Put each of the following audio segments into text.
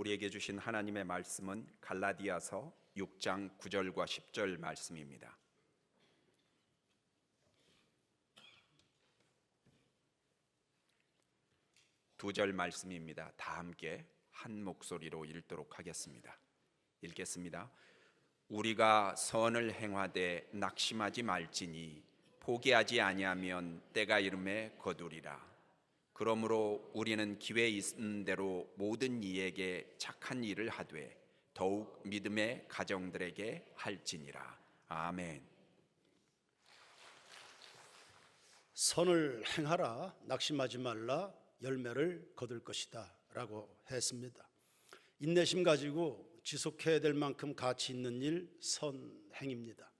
우리에게 주신 하나님의 말씀은 갈라디아서 6장 9절과 10절 말씀입니다. 두 절 말씀입니다. 다 함께 한 목소리로 읽도록 하겠습니다. 읽겠습니다. 우리가 선을 행하되 낙심하지 말지니 포기하지 아니하면 때가 이름에 거두리라. 그러므로 우리는 기회 있는 대로 모든 이에게 착한 일을 하되 더욱 믿음의 가정들에게 할지니라. 아멘. 선을 행하라, 낙심하지 말라, 열매를 거둘 것이다 라고 했습니다. 인내심 가지고 지속해야 될 만큼 가치 있는 일, 선행입니다.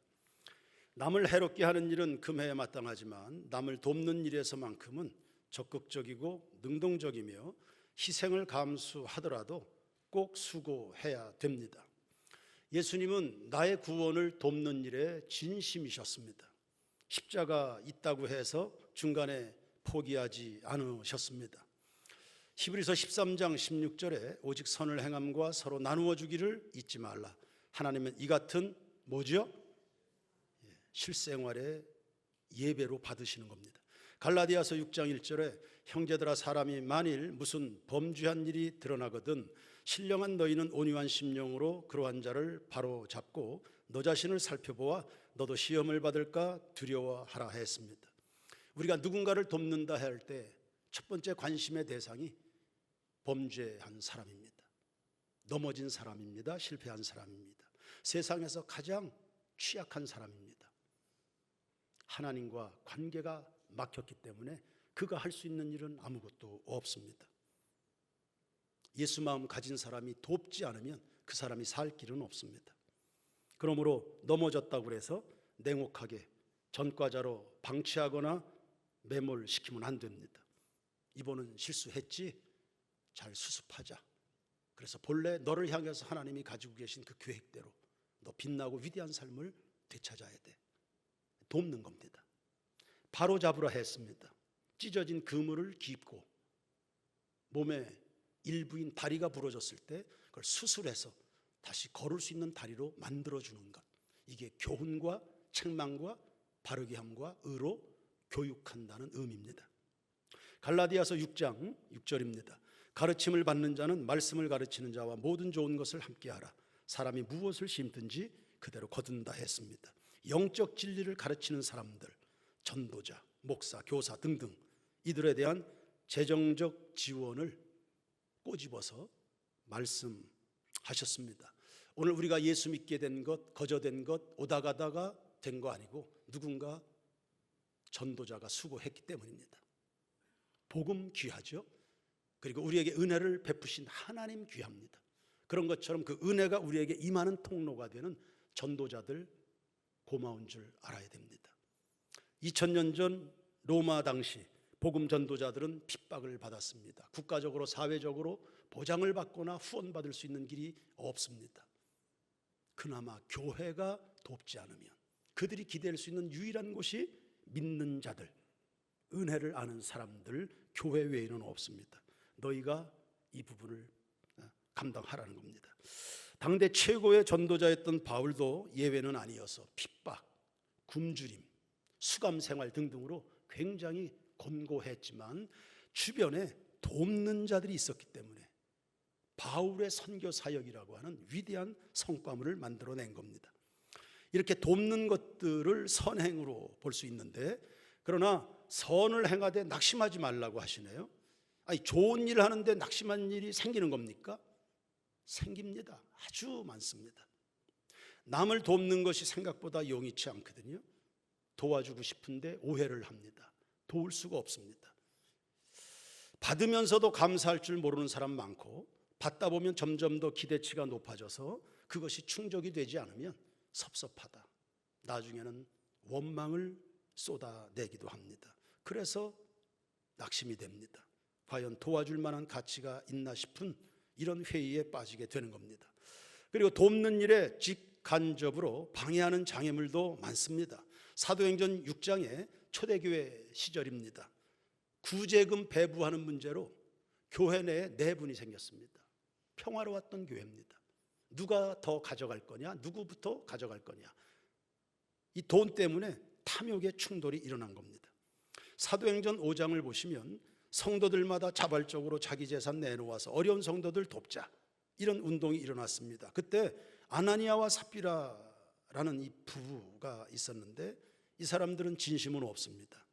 남을 해롭게 하는 일은 금해에 마땅하지만 남을 돕는 일에서만큼은 적극적이고 능동적이며 희생을 감수하더라도 꼭 수고해야 됩니다. 예수님은 나의 구원을 돕는 일에 진심이셨습니다. 십자가 있다고 해서 중간에 포기하지 않으셨습니다. 히브리서 13장 16절에 오직 선을 행함과 서로 나누어 주기를 잊지 말라. 하나님은 이 같은 뭐죠? 실생활의 예배로 받으시는 겁니다. 갈라디아서 6장 1절에 형제들아 사람이 만일 무슨 범죄한 일이 드러나거든 신령한 너희는 온유한 심령으로 그러한 자를 바로 잡고 너 자신을 살펴보아 너도 시험을 받을까 두려워하라 했습니다. 우리가 누군가를 돕는다 할 때 첫 번째 관심의 대상이 범죄한 사람입니다. 넘어진 사람입니다. 실패한 사람입니다. 세상에서 가장 취약한 사람입니다. 하나님과 관계가 막혔기 때문에 그가 할 수 있는 일은 아무것도 없습니다. 예수 마음 가진 사람이 돕지 않으면 그 사람이 살 길은 없습니다. 그러므로 넘어졌다고 해서 냉혹하게 전과자로 방치하거나 매몰시키면 안 됩니다. 이번은 실수했지? 잘 수습하자. 그래서 본래 너를 향해서 하나님이 가지고 계신 그 계획대로 너 빛나고 위대한 삶을 되찾아야 돼. 돕는 겁니다. 바로 잡으라 했습니다. 찢어진 그물을 깁고 몸에 일부인 다리가 부러졌을 때 그걸 수술해서 다시 걸을 수 있는 다리로 만들어주는 것, 이게 교훈과 책망과 바르게 함과 의로 교육한다는 의미입니다. 갈라디아서 6장 6절입니다. 가르침을 받는 자는 말씀을 가르치는 자와 모든 좋은 것을 함께하라. 사람이 무엇을 심든지 그대로 거둔다 했습니다. 영적 진리를 가르치는 사람들, 전도자, 목사, 교사 등등 이들에 대한 재정적 지원을 꼬집어서 말씀하셨습니다. 오늘 우리가 예수 믿게 된 것, 거저된 것, 오다 가다가 된 거 아니고 누군가 전도자가 수고했기 때문입니다. 복음 귀하죠. 그리고 우리에게 은혜를 베푸신 하나님 귀합니다. 그런 것처럼 그 은혜가 우리에게 임하는 통로가 되는 전도자들 고마운 줄 알아야 됩니다. 2000년 전 로마 당시 복음 전도자들은 핍박을 받았습니다. 국가적으로 사회적으로 보장을 받거나 후원받을 수 있는 길이 없습니다. 그나마 교회가 돕지 않으면 그들이 기댈 수 있는 유일한 곳이 믿는 자들, 은혜를 아는 사람들, 교회 외에는 없습니다. 너희가 이 부분을 감당하라는 겁니다. 당대 최고의 전도자였던 바울도 예외는 아니어서 핍박, 굶주림, 수감생활 등등으로 굉장히 곤고했지만 주변에 돕는 자들이 있었기 때문에 바울의 선교 사역이라고 하는 위대한 성과물을 만들어낸 겁니다. 이렇게 돕는 것들을 선행으로 볼 수 있는데, 그러나 선을 행하되 낙심하지 말라고 하시네요. 아니, 좋은 일 하는데 낙심한 일이 생기는 겁니까? 생깁니다. 아주 많습니다. 남을 돕는 것이 생각보다 용이치 않거든요. 도와주고 싶은데 오해를 합니다. 도울 수가 없습니다. 받으면서도 감사할 줄 모르는 사람 많고, 받다 보면 점점 더 기대치가 높아져서 그것이 충족이 되지 않으면 섭섭하다, 나중에는 원망을 쏟아내기도 합니다. 그래서 낙심이 됩니다. 과연 도와줄 만한 가치가 있나 싶은 이런 회의에 빠지게 되는 겁니다. 그리고 돕는 일에 직간접으로 방해하는 장애물도 많습니다. 사도행전 6장의 초대교회 시절입니다. 구제금 배부하는 문제로 교회 내에 내분이 생겼습니다. 평화로웠던 교회입니다. 누가 더 가져갈 거냐, 누구부터 가져갈 거냐, 이 돈 때문에 탐욕의 충돌이 일어난 겁니다. 사도행전 5장을 보시면 성도들마다 자발적으로 자기 재산 내놓아서 어려운 성도들 돕자, 이런 운동이 일어났습니다. 그때 아나니아와 삽비라라는 이 부부가 있었는데 이 사람들은 진심은 없습니다.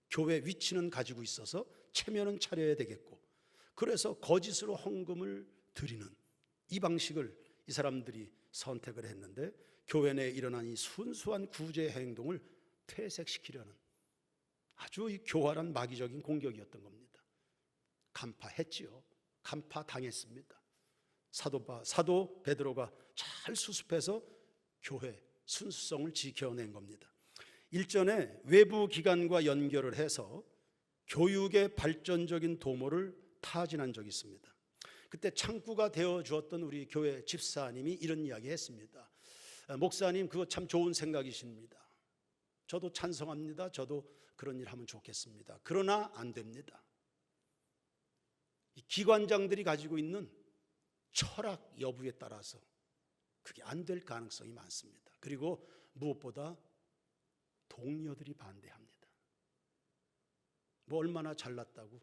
교회 위치는 가지고 있어서 체면은 차려야 되겠고, 그래서 거짓으로 헌금을 드리는 이 방식을 이 사람들이 선택을 했는데, 교회 내에 일어난 이 순수한 구제 행동을 퇴색시키려는 아주 이 교활한 마귀적인 공격이었던 겁니다. 간파했지요. 간파당했습니다. 사도 베드로가 잘 수습해서 교회 순수성을 지켜낸 겁니다. 일전에 외부 기관과 연결을 해서 교육의 발전적인 도모를 타진한 적이 있습니다. 그때 창구가 되어 주었던 우리 교회 집사님이 이런 이야기 했습니다. 목사님, 그거 참 좋은 생각이십니다. 저도 찬성합니다. 저도 그런 일 하면 좋겠습니다. 그러나 안 됩니다. 이 기관장들이 가지고 있는 철학 여부에 따라서 그게 안 될 가능성이 많습니다. 그리고 무엇보다 동료들이 반대합니다. 뭐 얼마나 잘났다고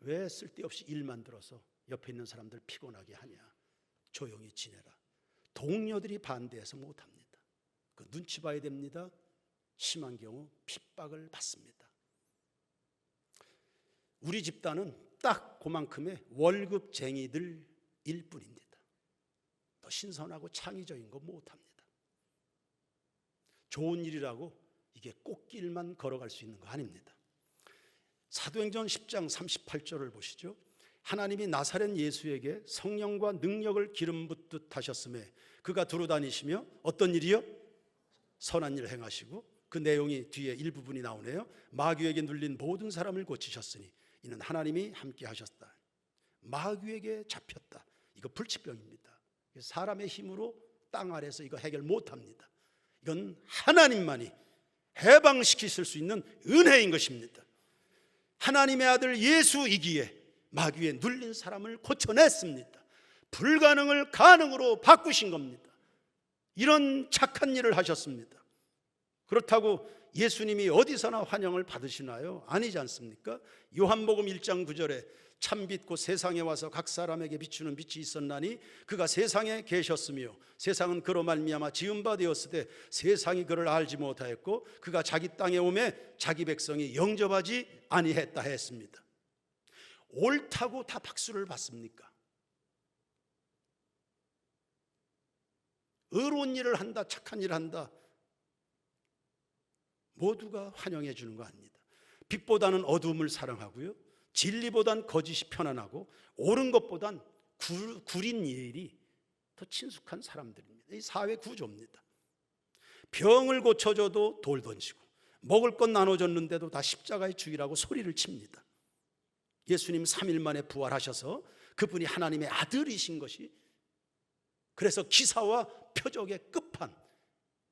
왜 쓸데없이 일만 들어서 옆에 있는 사람들 피곤하게 하냐, 조용히 지내라. 동료들이 반대해서 못합니다. 그 눈치 봐야 됩니다. 심한 경우 핍박을 받습니다. 우리 집단은 딱 그만큼의 월급쟁이들일 뿐입니다. 더 신선하고 창의적인 거 못합니다. 좋은 일이라고 이게 꽃길만 걸어갈 수 있는 거 아닙니다. 사도행전 10장 38절을 보시죠. 하나님이 나사렛 예수에게 성령과 능력을 기름 붓듯 하셨음에 그가 두루 다니시며 어떤 일이요? 선한 일을 행하시고, 그 내용이 뒤에 일부분이 나오네요. 마귀에게 눌린 모든 사람을 고치셨으니 이는 하나님이 함께 하셨다. 마귀에게 잡혔다. 이거 불치병입니다. 사람의 힘으로 땅 아래서 이거 해결 못합니다. 이건 하나님만이 해방시키실 수 있는 은혜인 것입니다. 하나님의 아들 예수이기에 마귀에 눌린 사람을 고쳐냈습니다. 불가능을 가능으로 바꾸신 겁니다. 이런 착한 일을 하셨습니다. 그렇다고 예수님이 어디서나 환영을 받으시나요? 아니지 않습니까? 요한복음 1장 9절에 참빛 곧 세상에 와서 각 사람에게 비추는 빛이 있었나니 그가 세상에 계셨으며 세상은 그로 말미암아 지은 바 되었으되 세상이 그를 알지 못하였고 그가 자기 땅에 오매 자기 백성이 영접하지 아니했다 했습니다. 옳다고 다 박수를 받습니까? 의로운 일을 한다, 착한 일을 한다, 모두가 환영해 주는 거 아닙니다. 빛보다는 어두움을 사랑하고요, 진리보단 거짓이 편안하고 옳은 것보단 구린 일이 더 친숙한 사람들입니다. 이 사회 구조입니다. 병을 고쳐줘도 돌 던지고 먹을 것 나눠줬는데도 다 십자가의 죽이라고 소리를 칩니다. 예수님 3일 만에 부활하셔서 그분이 하나님의 아들이신 것이, 그래서 기사와 표적의 끝판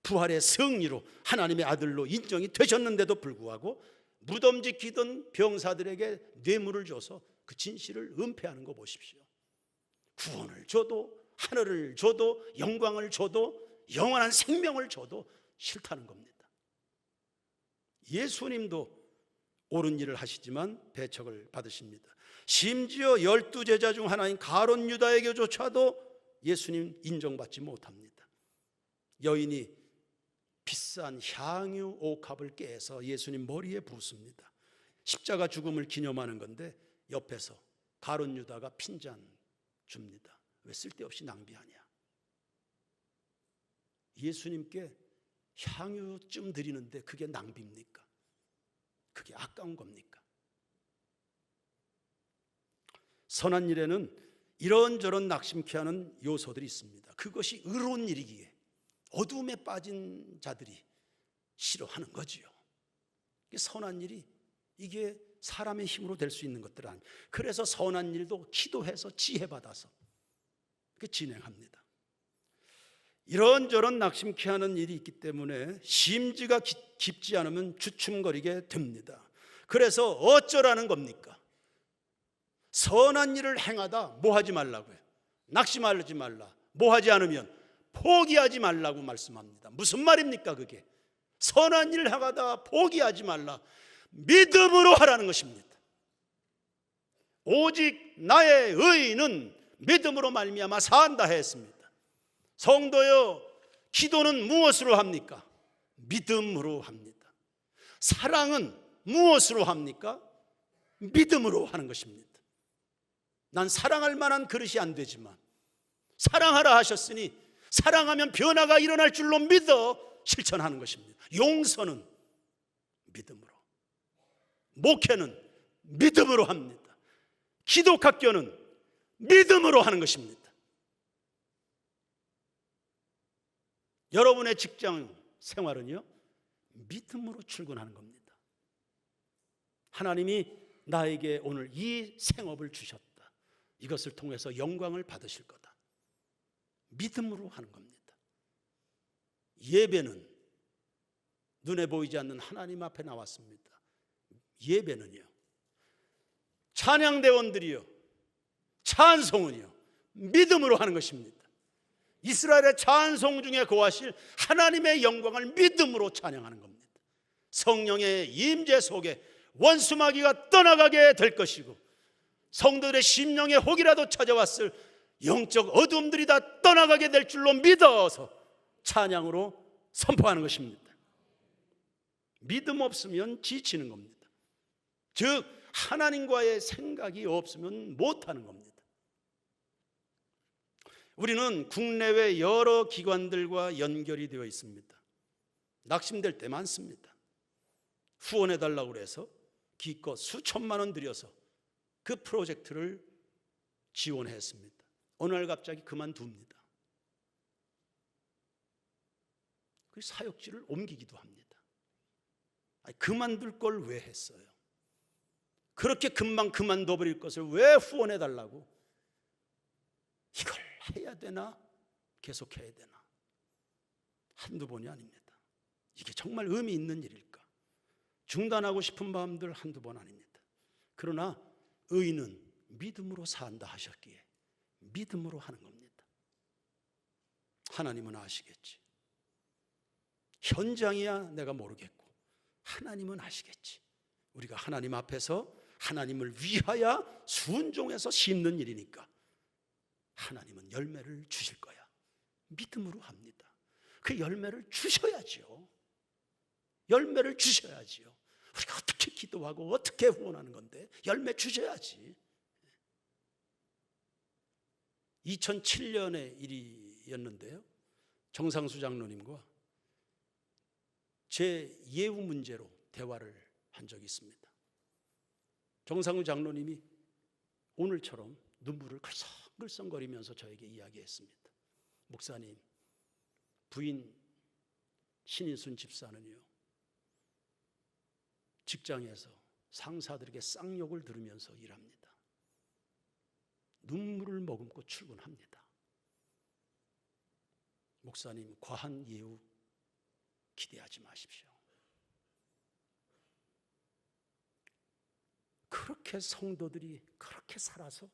부활의 승리로 하나님의 아들로 인정이 되셨는데도 불구하고 무덤 지키던 병사들에게 뇌물을 줘서 그 진실을 은폐하는 거 보십시오. 구원을 줘도, 하늘을 줘도, 영광을 줘도, 영원한 생명을 줘도 싫다는 겁니다. 예수님도 옳은 일을 하시지만 배척을 받으십니다. 심지어 12제자 중 하나인 가룟 유다에게조차도 예수님 인정받지 못합니다. 여인이 비싼 향유 옥합을 깨서 예수님 머리에 붓습니다. 십자가 죽음을 기념하는 건데 옆에서 가룟 유다가 핀잔 줍니다. 왜 쓸데없이 낭비하냐? 예수님께 향유쯤 드리는데 그게 낭비입니까? 그게 아까운 겁니까? 선한 일에는 이런저런 낙심케 하는 요소들이 있습니다. 그것이 의로운 일이기에 어둠에 빠진 자들이 싫어하는 거지요. 선한 일이 이게 사람의 힘으로 될 수 있는 것들 아니에요. 그래서 선한 일도 기도해서 지혜받아서 진행합니다. 이런저런 낙심케 하는 일이 있기 때문에 심지가 깊지 않으면 주춤거리게 됩니다. 그래서 어쩌라는 겁니까? 선한 일을 행하다 뭐 하지 말라고요? 낙심하지 말라. 뭐 하지 않으면 포기하지 말라고 말씀합니다. 무슨 말입니까 그게? 선한 일을 행하다 포기하지 말라. 믿음으로 하라는 것입니다. 오직 나의 의인은 믿음으로 말미암아 산다 했습니다. 성도여, 기도는 무엇으로 합니까? 믿음으로 합니다. 사랑은 무엇으로 합니까? 믿음으로 하는 것입니다. 난 사랑할 만한 그릇이 안 되지만 사랑하라 하셨으니 사랑하면 변화가 일어날 줄로 믿어 실천하는 것입니다. 용서는 믿음으로, 목회는 믿음으로 합니다. 기독학교는 믿음으로 하는 것입니다. 여러분의 직장 생활은요, 믿음으로 출근하는 겁니다. 하나님이 나에게 오늘 이 생업을 주셨다. 이것을 통해서 영광을 받으실 거다. 믿음으로 하는 겁니다. 예배는 눈에 보이지 않는 하나님 앞에 나왔습니다. 예배는요, 찬양대원들이요, 찬송은요, 믿음으로 하는 것입니다. 이스라엘의 찬송 중에 거하실 하나님의 영광을 믿음으로 찬양하는 겁니다. 성령의 임재 속에 원수마귀가 떠나가게 될 것이고 성도들의 심령에 혹이라도 찾아왔을 영적 어둠들이 다 떠나가게 될 줄로 믿어서 찬양으로 선포하는 것입니다. 믿음 없으면 지치는 겁니다. 즉 하나님과의 생각이 없으면 못하는 겁니다. 우리는 국내외 여러 기관들과 연결이 되어 있습니다. 낙심될 때 많습니다. 후원해달라고 해서 기껏 수천만 원 들여서 그 프로젝트를 지원했습니다. 어느 날 갑자기 그만둡니다. 그 사역지를 옮기기도 합니다. 그만둘 걸 왜 했어요? 그렇게 금방 그만둬버릴 것을 왜 후원해달라고? 이걸 해야 되나? 계속해야 되나? 한두 번이 아닙니다. 이게 정말 의미 있는 일일까? 중단하고 싶은 마음들 한두 번 아닙니다. 그러나 의인은 믿음으로 산다 하셨기에 믿음으로 하는 겁니다. 하나님은 아시겠지. 현장이야 내가 모르겠고 하나님은 아시겠지. 우리가 하나님 앞에서 하나님을 위하여 순종해서 심는 일이니까 하나님은 열매를 주실 거야. 믿음으로 합니다. 그 열매를 주셔야죠. 열매를 주셔야지요. 우리가 어떻게 기도하고 어떻게 후원하는 건데 열매 주셔야지. 2007년의 일이었는데요, 정상수 장로님과 제 예우 문제로 대화를 한 적이 있습니다. 정상수 장로님이 오늘처럼 눈물을 글썽글썽거리면서 저에게 이야기했습니다. 목사님, 부인 신인순 집사는요, 직장에서 상사들에게 쌍욕을 들으면서 일합니다. 눈물을 머금고 출근합니다. 목사님, 과한 예우 기대하지 마십시오. 그렇게 성도들이 그렇게 살아서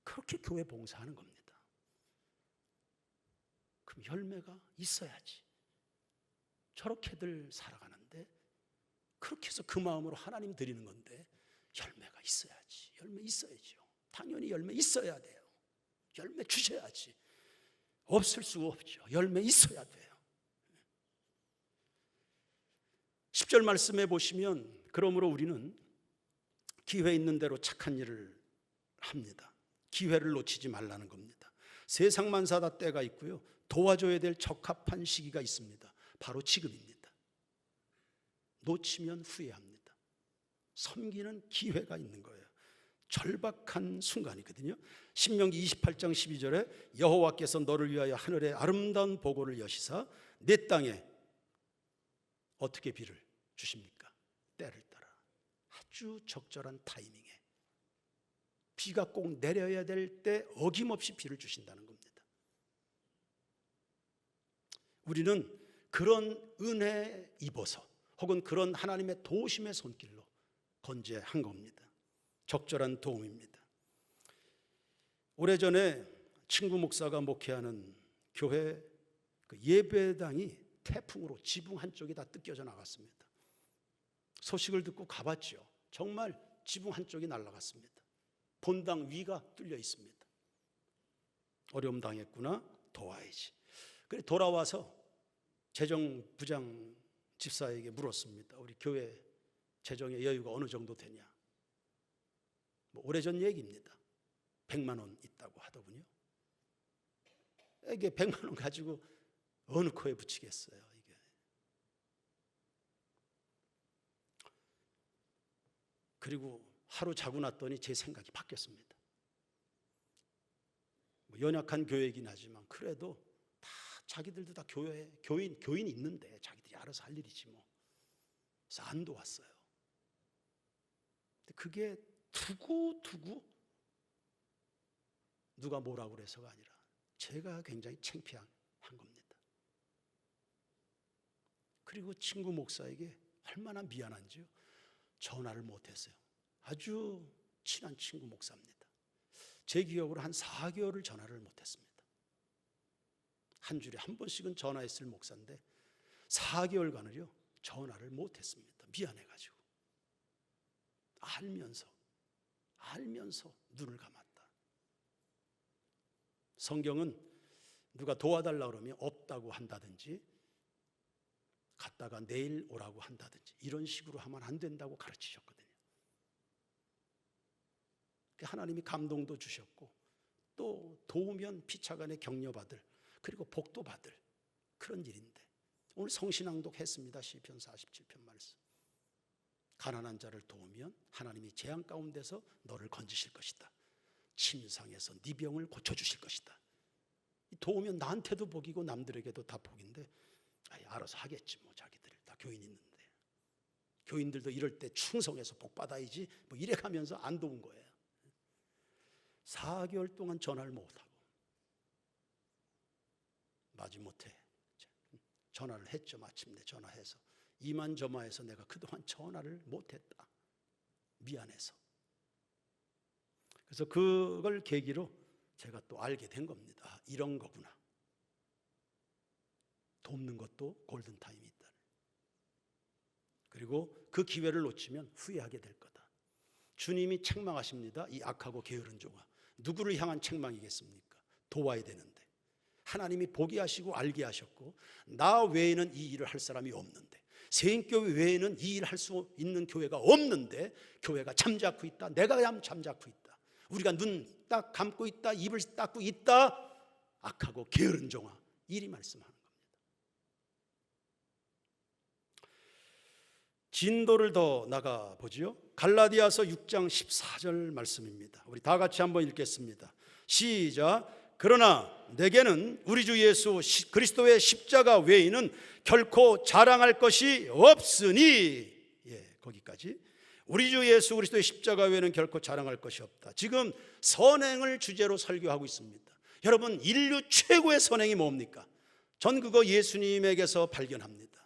그렇게 교회 봉사하는 겁니다. 그럼 열매가 있어야지. 저렇게들 살아가는데 그렇게 해서 그 마음으로 하나님 드리는 건데 열매가 있어야지. 열매 있어야죠. 당연히 열매 있어야 돼요. 열매 주셔야지. 없을 수가 없죠. 열매 있어야 돼요. 10절 말씀해 보시면, 그러므로 우리는 기회 있는 대로 착한 일을 합니다. 기회를 놓치지 말라는 겁니다. 세상 만사다 때가 있고요, 도와줘야 될 적합한 시기가 있습니다. 바로 지금입니다. 놓치면 후회합니다. 섬기는 기회가 있는 거예요. 절박한 순간이거든요. 신명기 28장 12절에 여호와께서 너를 위하여 하늘에 아름다운 보고를 여시사 내 땅에 어떻게 비를 주십니까? 때를 따라 아주 적절한 타이밍에 비가 꼭 내려야 될 때 어김없이 비를 주신다는 겁니다. 우리는 그런 은혜에 입어서 혹은 그런 하나님의 도우심의 손길로 건재한 겁니다. 적절한 도움입니다. 오래전에 친구 목사가 목회하는 교회 그 예배당이 태풍으로 지붕 한쪽이 다 뜯겨져 나갔습니다. 소식을 듣고 가봤죠. 정말 지붕 한쪽이 날아갔습니다. 본당 위가 뚫려 있습니다. 어려움 당했구나, 도와야지. 그래 돌아와서 재정부장 집사에게 물었습니다. 우리 교회 재정의 여유가 어느 정도 되냐. 오래전 얘기입니다. 100만 원 있다고 하더군요. 이게 100만 원 가지고 어느 코에 붙이겠어요. 이게. 그리고 하루 자고 났더니 제 생각이 바뀌었습니다. 연약한 교회이긴 하지만 그래도 다 자기들도 다 교인 있는데 자기들이 알아서 할 일이지 뭐. 그래서 안 도왔어요. 근데 그게 두고 누가 뭐라고 그래서가 아니라 제가 굉장히 창피한 겁니다. 그리고 친구 목사에게 얼마나 미안한지요. 전화를 못했어요. 아주 친한 친구 목사입니다. 제 기억으로 한 4개월을 전화를 못했습니다. 한 주에 한 번씩은 전화했을 목사인데 4개월간을요 전화를 못했습니다. 미안해가지고. 알면서 눈을 감았다. 성경은 누가 도와달라 그러면 없다고 한다든지 갔다가 내일 오라고 한다든지 이런 식으로 하면 안 된다고 가르치셨거든요. 하나님이 감동도 주셨고 또 도우면 피차간에 격려받을 그리고 복도 받을 그런 일인데 오늘 성신앙독 했습니다. 시편 47편 말씀. 가난한 자를 도우면 하나님이 재앙 가운데서 너를 건지실 것이다. 침상에서 네 병을 고쳐주실 것이다. 도우면 나한테도 복이고 남들에게도 다 복인데 알아서 하겠지 뭐 자기들 다 교인 있는데 교인들도 이럴 때 충성해서 복 받아야지 뭐 이래 가면서 안 도운 거예요. 4개월 동안 전화를 못하고 마지못해 전화를 했죠. 마침내 전화해서 이만저만해서 내가 그동안 전화를 못했다. 미안해서. 그래서 그걸 계기로 제가 또 알게 된 겁니다. 이런 거구나. 돕는 것도 골든타임이 있다. 그리고 그 기회를 놓치면 후회하게 될 거다. 주님이 책망하십니다. 이 악하고 게으른 종아. 누구를 향한 책망이겠습니까? 도와야 되는데 하나님이 보게 하시고 알게 하셨고 나 외에는 이 일을 할 사람이 없는데 세인교회 외에는 이 일을 할 수 있는 교회가 없는데 교회가 잠자코 있다. 내가 잠자코 있다. 우리가 눈 딱 감고 있다. 입을 닦고 있다. 악하고 게으른 종아. 이리 말씀하는 겁니다. 진도를 더 나가 보지요. 갈라디아서 6장 14절 말씀입니다. 우리 다 같이 한번 읽겠습니다. 시작. 그러나 내게는 우리 주 예수 그리스도의 십자가 외에는 결코 자랑할 것이 없으니. 거기까지. 우리 주 예수 그리스도의 십자가 외에는 결코 자랑할 것이 없다. 지금 선행을 주제로 설교하고 있습니다. 여러분 인류 최고의 선행이 뭡니까? 전 그거 예수님에게서 발견합니다.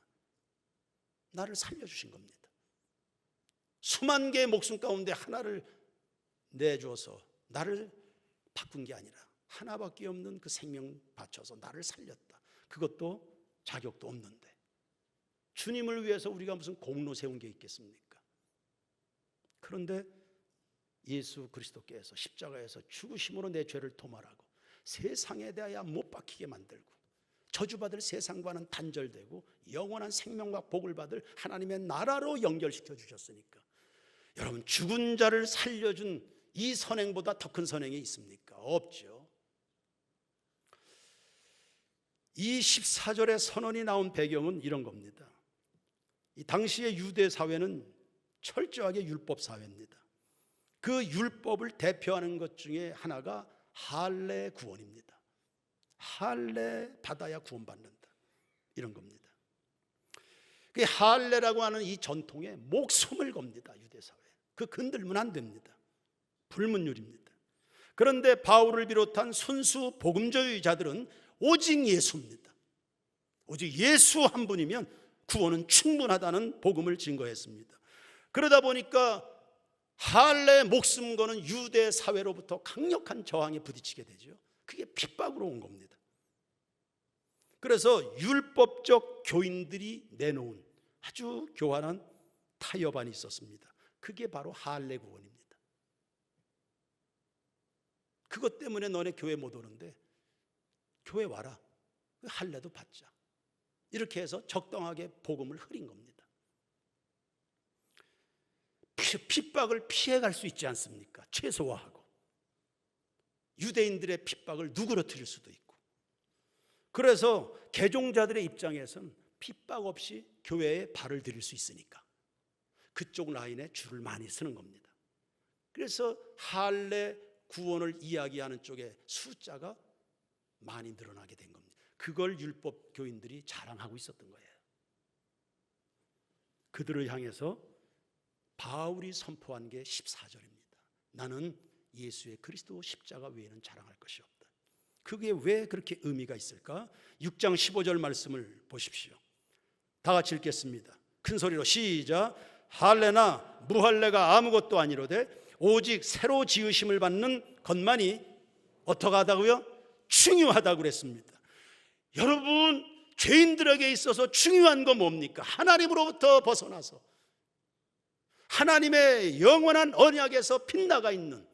나를 살려주신 겁니다. 수만 개의 목숨 가운데 하나를 내줘서 나를 바꾼 게 아니라 하나밖에 없는 그 생명 바쳐서 나를 살렸다. 그것도 자격도 없는데 주님을 위해서 우리가 무슨 공로 세운 게 있겠습니까? 그런데 예수 그리스도께서 십자가에서 죽으심으로 내 죄를 도말하고 세상에 대하여 못 박히게 만들고 저주받을 세상과는 단절되고 영원한 생명과 복을 받을 하나님의 나라로 연결시켜 주셨으니까 여러분 죽은 자를 살려준 이 선행보다 더 큰 선행이 있습니까? 없죠. 이 14절의 선언이 나온 배경은 이런 겁니다. 이 당시의 유대 사회는 철저하게 율법 사회입니다. 그 율법을 대표하는 것 중에 하나가 할례 구원입니다. 할례 받아야 구원받는다. 이런 겁니다. 그 할례라고 하는 이 전통에 목숨을 겁니다. 유대 사회. 그 건들면 안 됩니다. 불문율입니다. 그런데 바울을 비롯한 순수 복음주의자들은 오직 예수입니다. 오직 예수 한 분이면 구원은 충분하다는 복음을 증거했습니다. 그러다 보니까 할례 목숨 거는 유대 사회로부터 강력한 저항에 부딪히게 되죠. 그게 핍박으로 온 겁니다. 그래서 율법적 교인들이 내놓은 아주 교활한 타협안이 있었습니다. 그게 바로 할례 구원입니다. 그것 때문에 너네 교회 못 오는데 교회 와라. 할례도 받자. 이렇게 해서 적당하게 복음을 흐린 겁니다. 핍박을 피해갈 수 있지 않습니까? 최소화하고. 유대인들의 핍박을 누그러뜨릴 수도 있고. 그래서 개종자들의 입장에서는 핍박 없이 교회에 발을 들일 수 있으니까 그쪽 라인에 줄을 많이 서는 겁니다. 그래서 할례 구원을 이야기하는 쪽에 숫자가 많이 늘어나게 된 겁니다. 그걸 율법 교인들이 자랑하고 있었던 거예요. 그들을 향해서 바울이 선포한 게 14절입니다. 나는 예수의 그리스도 십자가 외에는 자랑할 것이 없다. 그게 왜 그렇게 의미가 있을까? 6장 15절 말씀을 보십시오. 다 같이 읽겠습니다. 큰 소리로 시작. 할례나 무할례가 아무것도 아니로되 오직 새로 지으심을 받는 것만이 어떠하다고요? 중요하다고 그랬습니다. 여러분, 죄인들에게 있어서 중요한 건 뭡니까? 하나님으로부터 벗어나서 하나님의 영원한 언약에서 빗나가 있는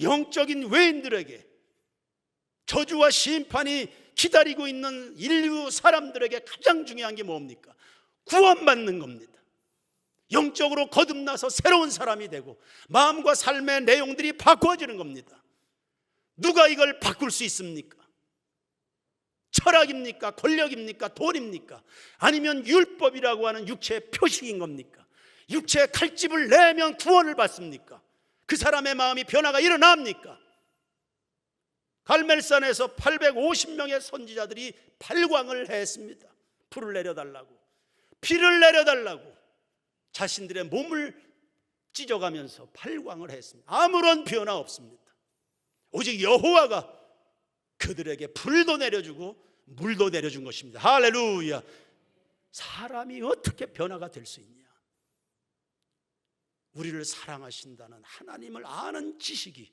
영적인 외인들에게 저주와 심판이 기다리고 있는 인류 사람들에게 가장 중요한 게 뭡니까? 구원받는 겁니다. 영적으로 거듭나서 새로운 사람이 되고 마음과 삶의 내용들이 바꿔지는 겁니다. 누가 이걸 바꿀 수 있습니까? 철학입니까? 권력입니까? 돈입니까? 아니면 율법이라고 하는 육체의 표식인 겁니까? 육체의 칼집을 내면 구원을 받습니까? 그 사람의 마음이 변화가 일어납니까? 갈멜산에서 850명의 선지자들이 발광을 했습니다. 불을 내려달라고, 피를 내려달라고 자신들의 몸을 찢어가면서 발광을 했습니다. 아무런 변화 없습니다. 오직 여호와가 그들에게 불도 내려주고 물도 내려준 것입니다. 할렐루야. 사람이 어떻게 변화가 될 수 있냐? 우리를 사랑하신다는 하나님을 아는 지식이,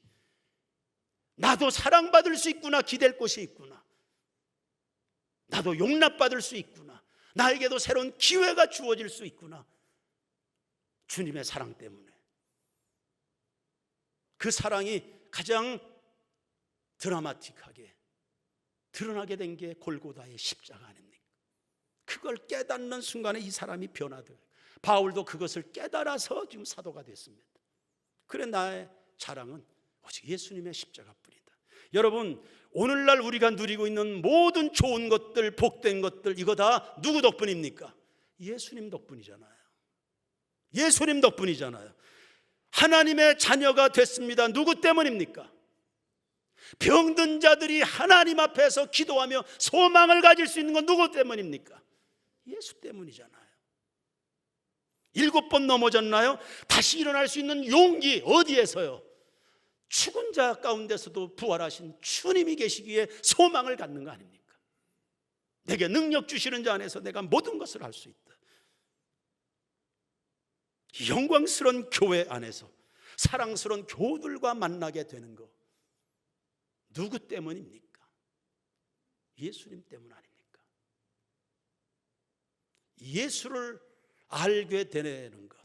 나도 사랑받을 수 있구나, 기댈 곳이 있구나, 나도 용납받을 수 있구나, 나에게도 새로운 기회가 주어질 수 있구나, 주님의 사랑 때문에. 그 사랑이 가장 드라마틱하게 드러나게 된 게 골고다의 십자가 아닙니까? 그걸 깨닫는 순간에 이 사람이 변화돼요. 바울도 그것을 깨달아서 지금 사도가 됐습니다. 그래, 나의 자랑은 오직 예수님의 십자가뿐이다. 여러분, 오늘날 우리가 누리고 있는 모든 좋은 것들, 복된 것들, 이거 다 누구 덕분입니까? 예수님 덕분이잖아요. 예수님 덕분이잖아요. 하나님의 자녀가 됐습니다. 누구 때문입니까? 병든 자들이 하나님 앞에서 기도하며 소망을 가질 수 있는 건 누구 때문입니까? 예수 때문이잖아요. 7번 넘어졌나요? 다시 일어날 수 있는 용기 어디에서요? 죽은 자 가운데서도 부활하신 주님이 계시기에 소망을 갖는 거 아닙니까? 내게 능력 주시는 자 안에서 내가 모든 것을 할 수 있다. 영광스러운 교회 안에서 사랑스러운 교우들과 만나게 되는 거 누구 때문입니까? 예수님 때문 아닙니까? 예수를 알게 되는 것,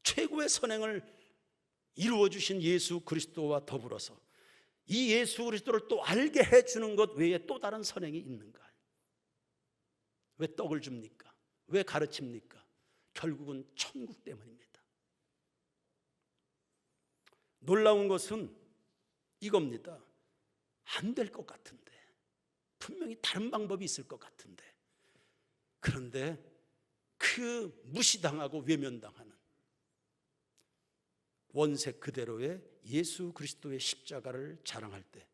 최고의 선행을 이루어주신 예수 그리스도와 더불어서 이 예수 그리스도를 또 알게 해주는 것 외에 또 다른 선행이 있는가? 왜 떡을 줍니까? 왜 가르칩니까? 결국은 천국 때문입니다. 놀라운 것은 이겁니다. 안 될 것 같은데, 분명히 다른 방법이 있을 것 같은데, 그런데 그 무시당하고 외면당하는 원색 그대로의 예수 그리스도의 십자가를 자랑할 때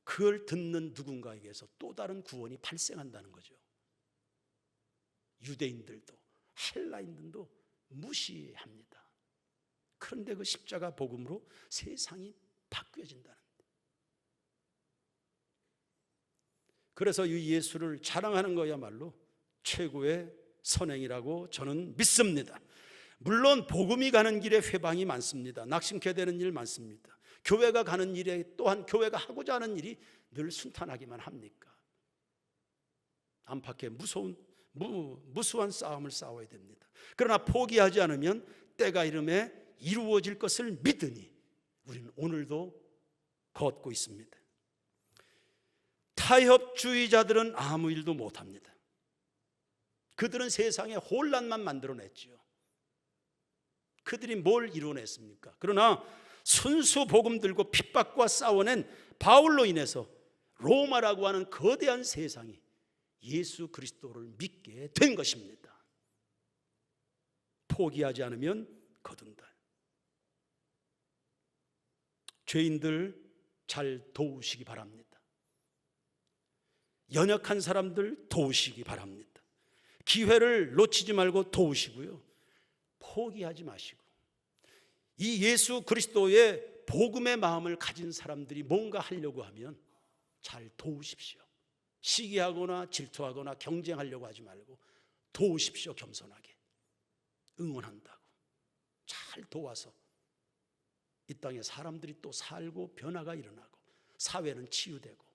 그걸 듣는 누군가에게서 또 다른 구원이 발생한다는 거죠. 유대인들도 헬라인들도 무시합니다. 그런데 그 십자가 복음으로 세상이 바뀌어진다는 거예요. 그래서 이 예수를 자랑하는 거야말로 최고의 선행이라고 저는 믿습니다. 물론 복음이 가는 길에 회방이 많습니다. 낙심케 되는 일 많습니다. 교회가 가는 일에 또한 교회가 하고자 하는 일이 늘 순탄하기만 합니까? 안팎의 무수한 싸움을 싸워야 됩니다. 그러나 포기하지 않으면 때가 이름에 이루어질 것을 믿으니 우리는 오늘도 걷고 있습니다. 타협주의자들은 아무 일도 못합니다. 그들은 세상에 혼란만 만들어냈지요. 그들이 뭘 이루어냈습니까? 그러나 순수 복음 들고 핍박과 싸워낸 바울로 인해서 로마라고 하는 거대한 세상이 예수 그리스도를 믿게 된 것입니다. 포기하지 않으면 거둔다. 죄인들 잘 도우시기 바랍니다. 연약한 사람들 도우시기 바랍니다. 기회를 놓치지 말고 도우시고요. 포기하지 마시고 이 예수 그리스도의 복음의 마음을 가진 사람들이 뭔가 하려고 하면 잘 도우십시오. 시기하거나 질투하거나 경쟁하려고 하지 말고 도우십시오. 겸손하게 응원한다고 잘 도와서 이 땅에 사람들이 또 살고 변화가 일어나고 사회는 치유되고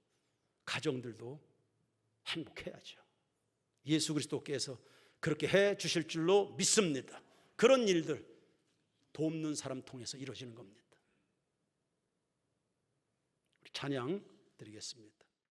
가정들도 행복해야죠. 예수 그리스도께서 그렇게 해 주실 줄로 믿습니다. 그런 일들 돕는 사람 통해서 이루어지는 겁니다. 찬양 드리겠습니다.